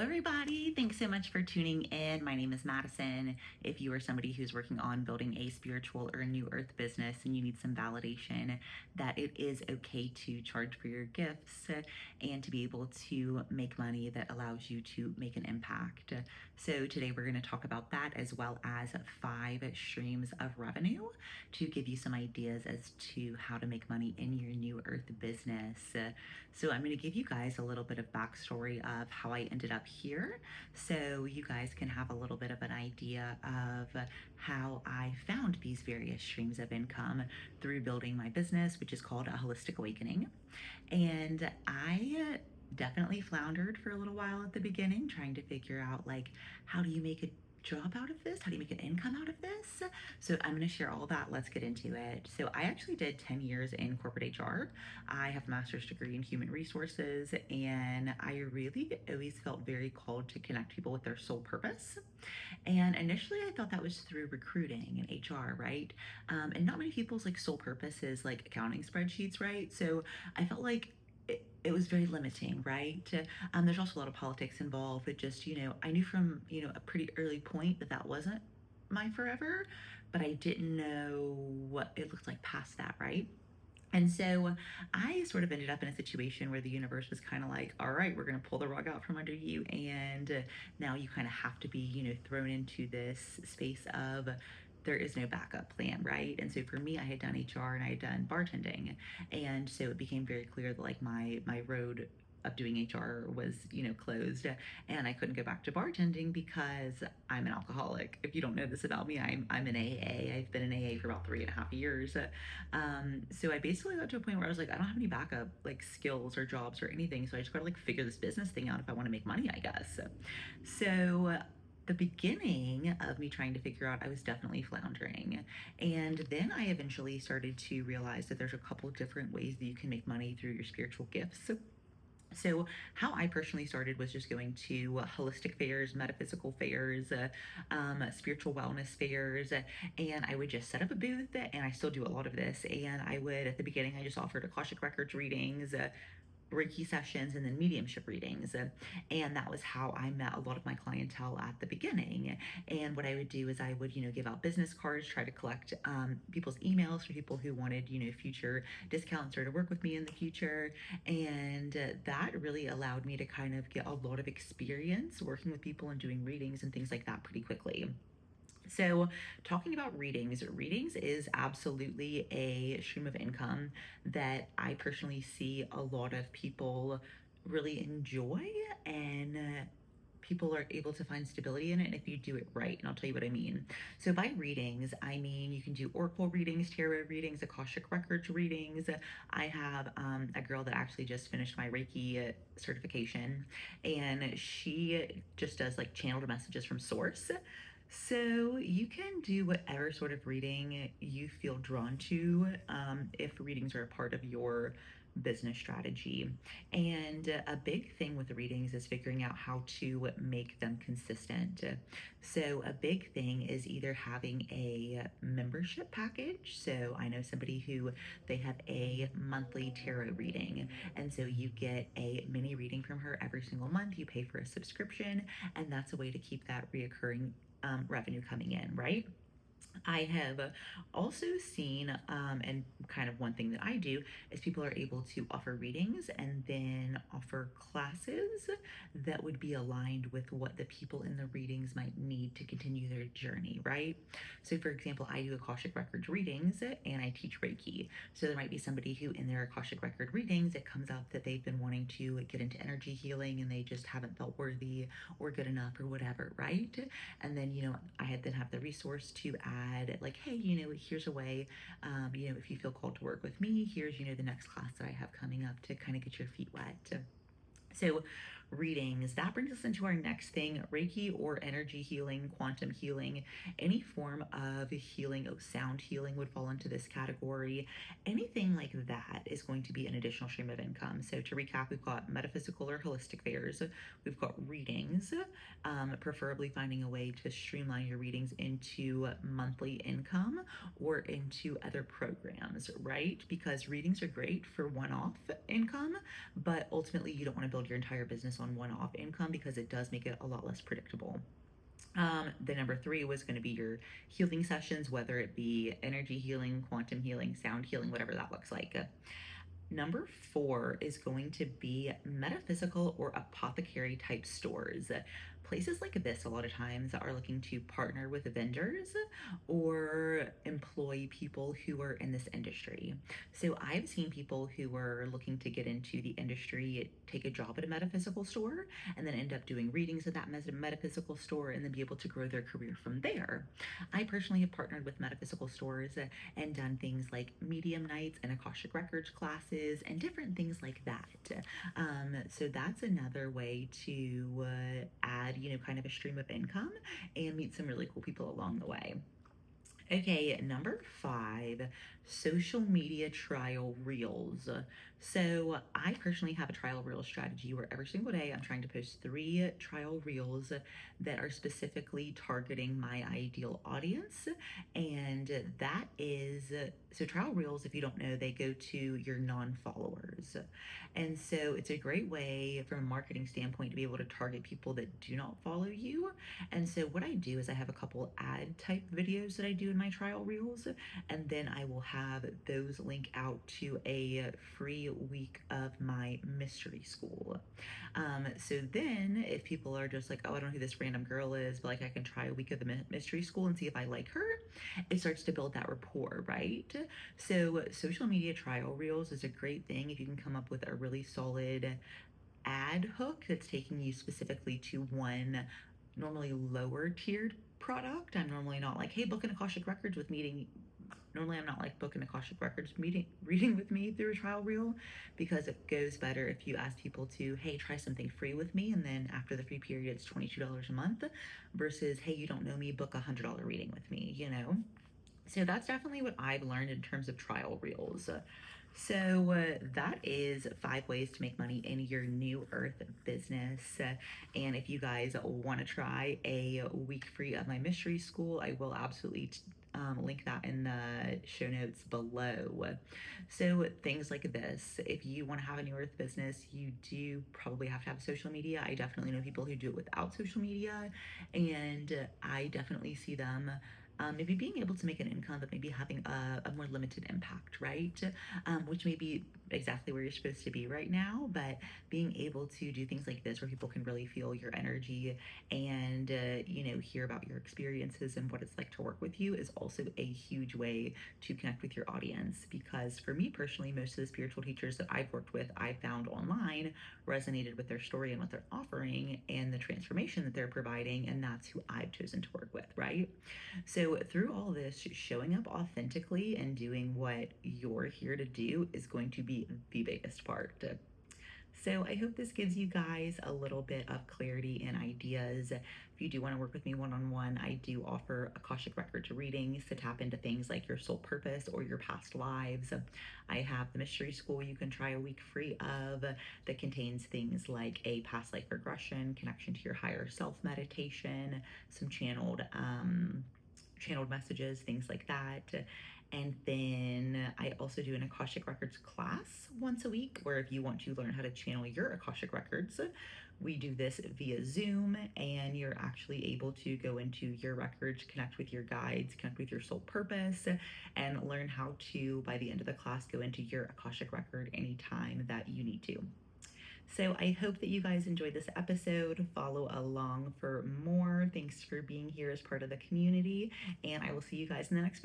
Everybody, thanks so much for tuning in. My name is Madison. If you are somebody who's working on building a spiritual or a new earth business and you need some validation that it is okay to charge for your gifts and to be able to make money that allows you to make an impact. So today we're going to talk about that as well as 5 streams of revenue to give you some ideas as to how to make money in your new earth business. So I'm going to give you guys a little bit of backstory of how I ended up here so you guys can have a little bit of an idea of how I found these various streams of income through building my business, which is called A Holistic Awakening. And I definitely floundered for a little while at the beginning, trying to figure out like, how do you make a job out of this? How do you make an income out of this? So I'm going to share all that. Let's get into it. So I actually did 10 years in corporate HR. I have a master's degree in human resources, and I really always felt very called to connect people with their soul purpose. And initially I thought that was through recruiting and HR, right? And not many people's like soul purpose is like accounting spreadsheets, right? So I felt like it was very limiting, right? There's also a lot of politics involved. It just, I knew from, a pretty early point that wasn't my forever, but I didn't know what it looked like past that, right? And so I sort of ended up in a situation where the universe was kind of like, all right, we're going to pull the rug out from under you. And now you kind of have to be, thrown into this space of there is no backup plan, right? And so for me, I had done HR and I had done bartending. And so it became very clear that like my road of doing HR was, closed, and I couldn't go back to bartending because I'm an alcoholic. If you don't know this about me, I'm in AA. I've been in AA for about 3.5 years. So I basically got to a point where I was like, I don't have any backup like skills or jobs or anything. So I just got to like figure this business thing out if I want to make money, I guess. So the beginning of me trying to figure out, I was definitely floundering. And then I eventually started to realize that there's a couple different ways that you can make money through your spiritual gifts. So how I personally started was just going to holistic fairs, metaphysical fairs, spiritual wellness fairs, and I would just set up a booth, and I still do a lot of this. And I would, at the beginning, I just offered Akashic Records readings, Reiki sessions, and then mediumship readings. And that was how I met a lot of my clientele at the beginning. And what I would do is I would, give out business cards, try to collect people's emails for people who wanted, future discounts or to work with me in the future. And that really allowed me to kind of get a lot of experience working with people and doing readings and things like that pretty quickly. So, talking about readings is absolutely a stream of income that I personally see a lot of people really enjoy, and people are able to find stability in it if you do it right. And I'll tell you what I mean. So, by readings, I mean you can do oracle readings, tarot readings, Akashic Records readings. I have a girl that actually just finished my Reiki certification, and she just does like channeled messages from source. So you can do whatever sort of reading you feel drawn to, if readings are a part of your business strategy. And a big thing with the readings is figuring out how to make them consistent. So a big thing is either having a membership package. So I know somebody who they have a monthly tarot reading, and so you get a mini reading from her every single month. You pay for a subscription, and that's a way to keep that reoccurring revenue coming in, right? I have also seen, and kind of one thing that I do is people are able to offer readings and then offer classes that would be aligned with what the people in the readings might need to continue their journey, right? So, for example, I do Akashic Records readings and I teach Reiki. So, there might be somebody who, in their Akashic Record readings, it comes up that they've been wanting to get into energy healing and they just haven't felt worthy or good enough or whatever, right? And then, I then have the resource to add, like, hey, here's a way, if you feel called to work with me, here's, the next class that I have coming up to kind of get your feet wet. So readings, that brings us into our next thing: Reiki or energy healing, quantum healing. Any form of healing, sound healing would fall into this category. Anything like that is going to be an additional stream of income. So to recap, we've got metaphysical or holistic fairs, we've got readings, preferably finding a way to streamline your readings into monthly income or into other programs, right? Because readings are great for one-off income, but ultimately you don't want to build your entire business focus on one-off income because it does make it a lot less predictable. The number 3 was going to be your healing sessions, whether it be energy healing, quantum healing, sound healing, whatever that looks like. Number 4 is going to be metaphysical or apothecary type stores. Places like this a lot of times are looking to partner with vendors or employ people who are in this industry. So I've seen people who are looking to get into the industry take a job at a metaphysical store and then end up doing readings at that metaphysical store and then be able to grow their career from there. I personally have partnered with metaphysical stores and done things like medium nights and Akashic Records classes and different things like that. So that's another way to add, kind of a stream of income and meet some really cool people along the way. Okay, number 5, social media trial reels. So I personally have a trial reel strategy where every single day I'm trying to post 3 trial reels that are specifically targeting my ideal audience. And that is, so trial reels, if you don't know, they go to your non-followers. And so it's a great way from a marketing standpoint to be able to target people that do not follow you. And so what I do is I have a couple ad type videos that I do in my trial reels, and then I will have those link out to a free week of my mystery school. So then if people are just like, oh, I don't know who this random girl is, but like I can try a week of the mystery school and see if I like her, it starts to build that rapport, right? So social media trial reels is a great thing if you can come up with a really solid ad hook that's taking you specifically to one normally lower tiered product. I'm normally not like, hey, book an Akashic Records with meeting. Normally I'm not like booking Akashic Records reading with me through a trial reel, because it goes better if you ask people to, hey, try something free with me, and then after the free period it's $22 a month, versus, hey, you don't know me, book $100 reading with me. So that's definitely what I've learned in terms of trial reels. So that is 5 ways to make money in your new earth business. And if you guys want to try a week free of my mystery school, I will absolutely link that in the show notes below. So things like this, if you want to have a new earth business, you do probably have to have social media. I definitely know people who do it without social media, and I definitely see them maybe being able to make an income, but maybe having a more limited impact, right? Which may be exactly where you're supposed to be right now, but being able to do things like this where people can really feel your energy and, hear about your experiences and what it's like to work with you is also a huge way to connect with your audience. Because for me personally, most of the spiritual teachers that I've worked with, I found online resonated with their story and what they're offering and the transformation that they're providing, and that's who I've chosen to work with, right? So through all this, showing up authentically and doing what you're here to do is going to be the biggest part. So I hope this gives you guys a little bit of clarity and ideas. If you do want to work with me one-on-one, I do offer Akashic Records readings to tap into things like your soul purpose or your past lives. I have the mystery school you can try a week free of that contains things like a past life regression, connection to your higher self meditation, some channeled messages, things like that. And then I also do an Akashic Records class once a week, where if you want to learn how to channel your Akashic Records, we do this via Zoom, and you're actually able to go into your records, connect with your guides, connect with your soul purpose, and learn how to, by the end of the class, go into your Akashic Record anytime that you need to. So I hope that you guys enjoyed this episode. Follow along for more. Thanks for being here as part of the community, and I will see you guys in the next video.